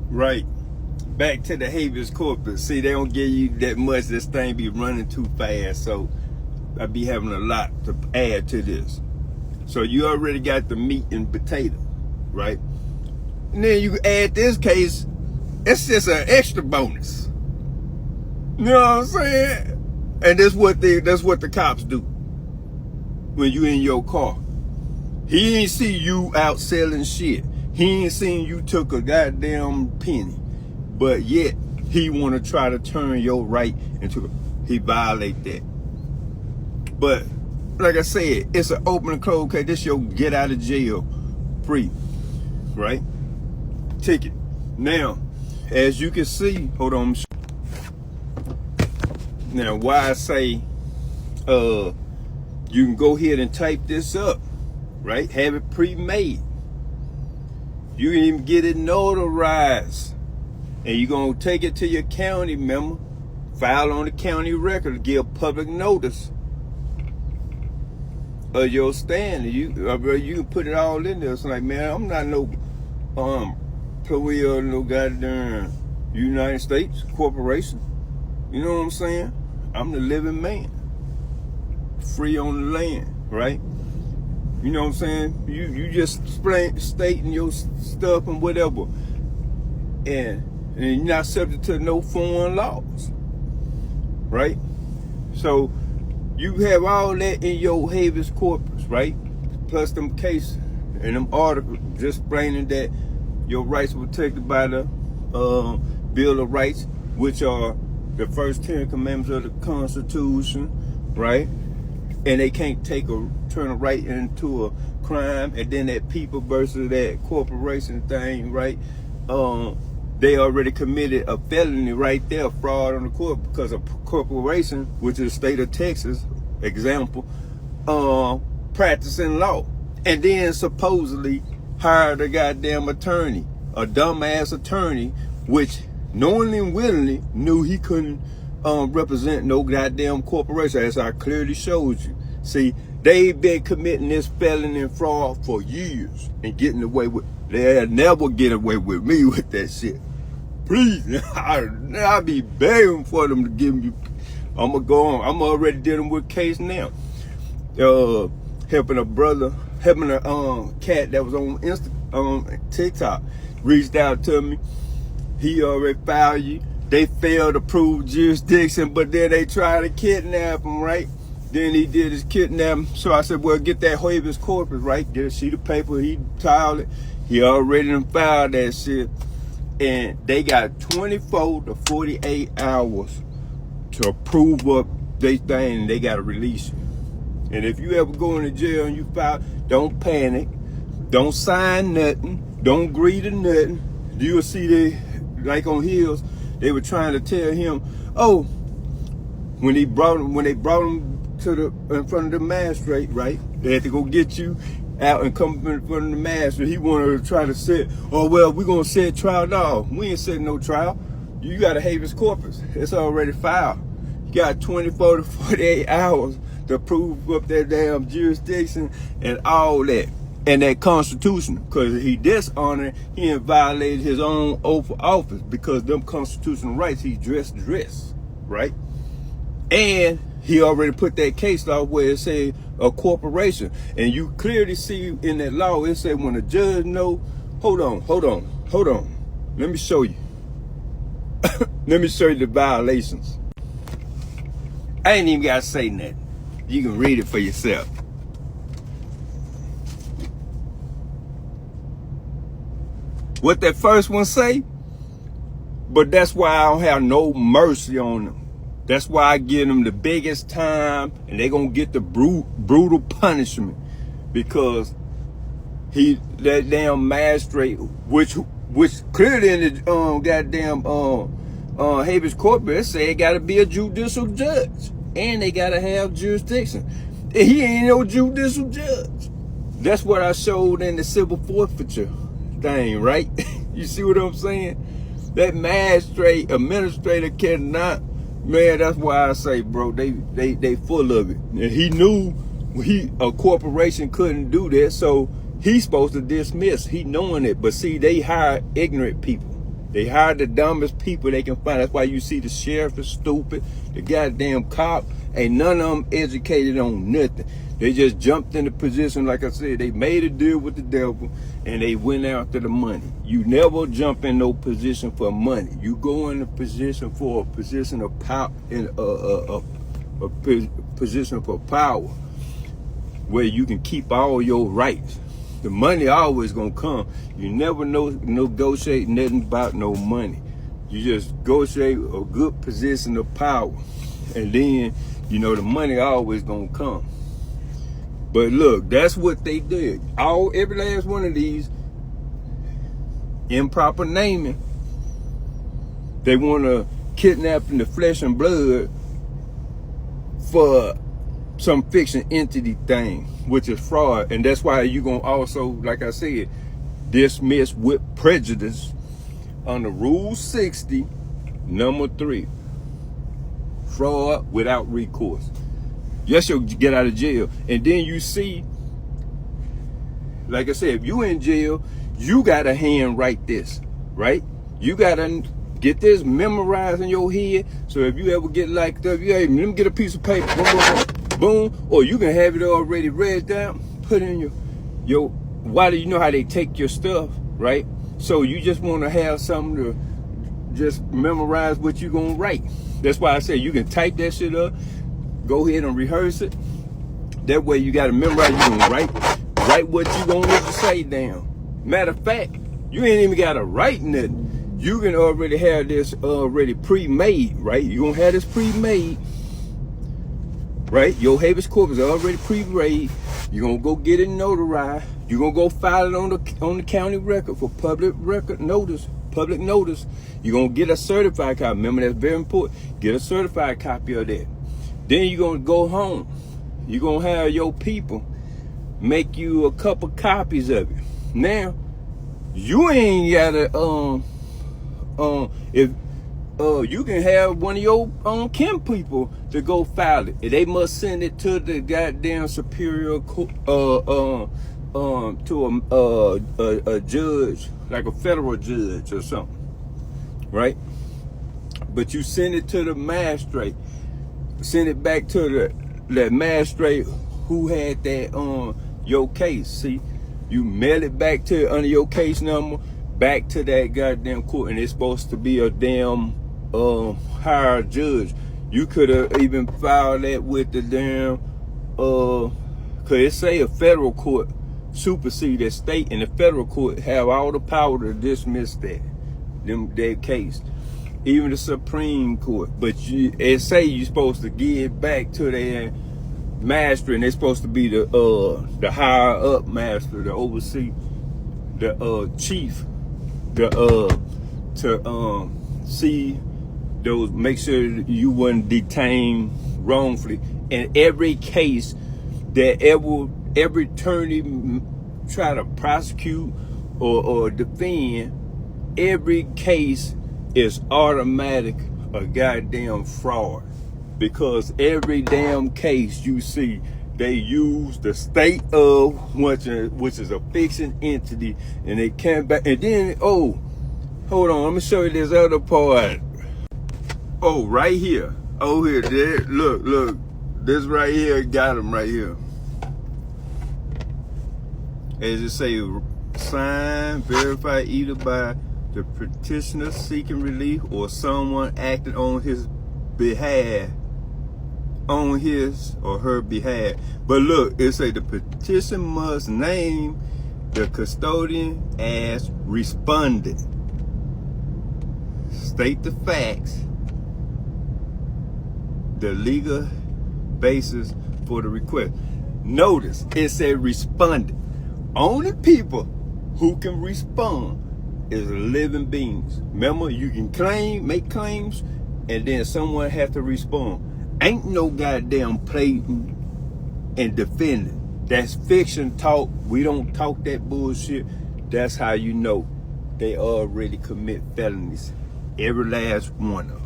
Right. Back to the habeas corpus. See, they don't give you that much. This thing be running too fast, so I be having a lot to add to this. So you already got the meat and potato, right? And then you add this case, it's just an extra bonus. You know what I'm saying? And that's what the cops do when you in your car. He ain't see you out selling shit. He ain't seen you took a goddamn penny. But yet, he want to try to turn your right into he violate that. But, like I said, it's an open and close case. This your get out of jail free, right? Ticket. Now, as you can see, hold on. Now, why I say, you can go ahead and type this up, right? Have it pre-made. You can even get it notarized. And you're going to take it to your county member, file on the county record, give public notice of your stand. You can put it all in there. It's like, man, I'm not no employee of no goddamn United States corporation. You know what I'm saying? I'm the living man. Free on the land, right? You know what I'm saying? You just stating your stuff and whatever. And you're not subject to no foreign laws, right? So you have all that in your habeas corpus, right? Plus them cases and them articles just explaining that your rights were protected by the Bill of Rights, which are the first 10 commandments of the Constitution, right? And they can't turn a right into a crime. And then that people versus that corporation thing, right? They already committed a felony right there, fraud on the court, because a corporation, which is the state of Texas, example, practicing law. And then supposedly hired a goddamn attorney, a dumbass attorney, which knowingly and willingly knew he couldn't represent no goddamn corporation, as I clearly showed you. See, they've been committing this felony and fraud for years and getting away with. They'll never get away with me with that shit. Please, I'll be begging for them to give me. I'm gonna go on. I'm already dealing with a case now. Helping a cat that was on TikTok reached out to me. He already filed you. They failed to prove jurisdiction, but then they tried to kidnap him, right? Then he did his kidnapping. So I said, well, get that habeas corpus, right? Get a sheet of paper. He filed it. He already done filed that shit. And they got 24 to 48 hours to prove up their thing, and they got to release you. And if you ever go into jail and you file, don't panic. Don't sign nothing. Don't agree to nothing. You'll see they, like on Hills, they were trying to tell him, oh, when they brought him to in front of the magistrate, right? They had to go get you out and come in front of the magistrate. He wanted to try to set, oh, well, we're going to set trial. No, we ain't setting no trial. You got a habeas corpus. It's already filed. You got 24 to 48 hours to prove up that damn jurisdiction and all that. And that Constitution, because he dishonored, he violated his own oath of office, because them constitutional rights, he dressed, right? And he already put that case law where it said a corporation. And you clearly see in that law, it said when a judge know, hold on. Let me show you. Let me show you the violations. I ain't even got to say nothing. You can read it for yourself. What that first one say? But that's why I don't have no mercy on them. That's why I give them the biggest time, and they gonna get the brutal punishment, because that damn magistrate, which clearly in the goddamn habeas corpus said it gotta be a judicial judge, and they gotta have jurisdiction. And he ain't no judicial judge. That's what I showed in the civil forfeiture thing, right? You see what I'm saying? That magistrate, administrator cannot. Man, that's why I say, bro, they full of it. And he knew a corporation couldn't do that, so he's supposed to dismiss. He knowing it, but see, they hire ignorant people. They hire the dumbest people they can find. That's why you see the sheriff is stupid. The goddamn cop, ain't none of them educated on nothing. They just jumped in the position, like I said, they made a deal with the devil and they went after the money. You never jump in no position for money. You go in a position for a position of power, in a position for power, where you can keep all your rights. The money always gonna come. You never negotiate nothing about no money. You just negotiate a good position of power, and then you know the money always gonna come. But look, that's what they did. Every last one of these improper naming. They want to kidnap in the flesh and blood for some fiction entity thing, which is fraud. And that's why you're going to also, like I said, dismiss with prejudice under Rule 60, number 3. Fraud without recourse. Yes, you'll get out of jail. And then you see, like I said, if you in jail, you got to hand write this, right? You got to get this memorized in your head. So if you ever get locked up, let me get a piece of paper, boom, boom, boom, boom. Or you can have it already read down, put in your, why do you know how they take your stuff, right? So you just want to have something to just memorize what you're going to write. That's why I say you can type that shit up. Go ahead and rehearse it. That way you got to memorize. You can write what you gonna need to say down. Matter of fact, you ain't even got to write nothing. You can already have this already pre-made, right? You gonna have this pre-made, right? Your habeas corpus is already pre-made. You gonna go get it notarized. You gonna go file it on the county record for public record notice. Public notice. You gonna get a certified copy. Remember, that's very important. Get a certified copy of that. Then you're going to go home. You're going to have your people make you a couple copies of it. Now, you ain't got to, if you can have one of your kin people to go file it. They must send it to the goddamn superior to a judge, like a federal judge or something, right? But you send it to the magistrate. Send it back to the magistrate who had that your case. See, you mail it back to under your case number back to that goddamn court, and it's supposed to be a damn higher judge. You could have even filed that with the damn cause it say a federal court supersede that state, and the federal court have all the power to dismiss that case. Even the Supreme Court, but it say you're supposed to give it back to the master, and they're supposed to be the higher up master, to oversee the chief, to see those, make sure you wasn't detained wrongfully. In every case that every attorney try to prosecute or defend, every case is automatic a goddamn fraud, because every damn case you see, they use the state of which is a fiction entity, and they came back, and then hold on, let me show you this other part. Right here, here, there, look, this right here got him right here. As it say, signed, verified either by the petitioner seeking relief or someone acting on his behalf, on his or her behalf. But look, it say the petition must name the custodian as respondent, state the facts, the legal basis for the request. Notice it said respondent. Only people who can respond is living beings. Remember, you can make claims, and then someone has to respond. Ain't no goddamn pleading and defending. That's fiction talk. We don't talk that bullshit. That's how you know they already commit felonies. Every last one of them.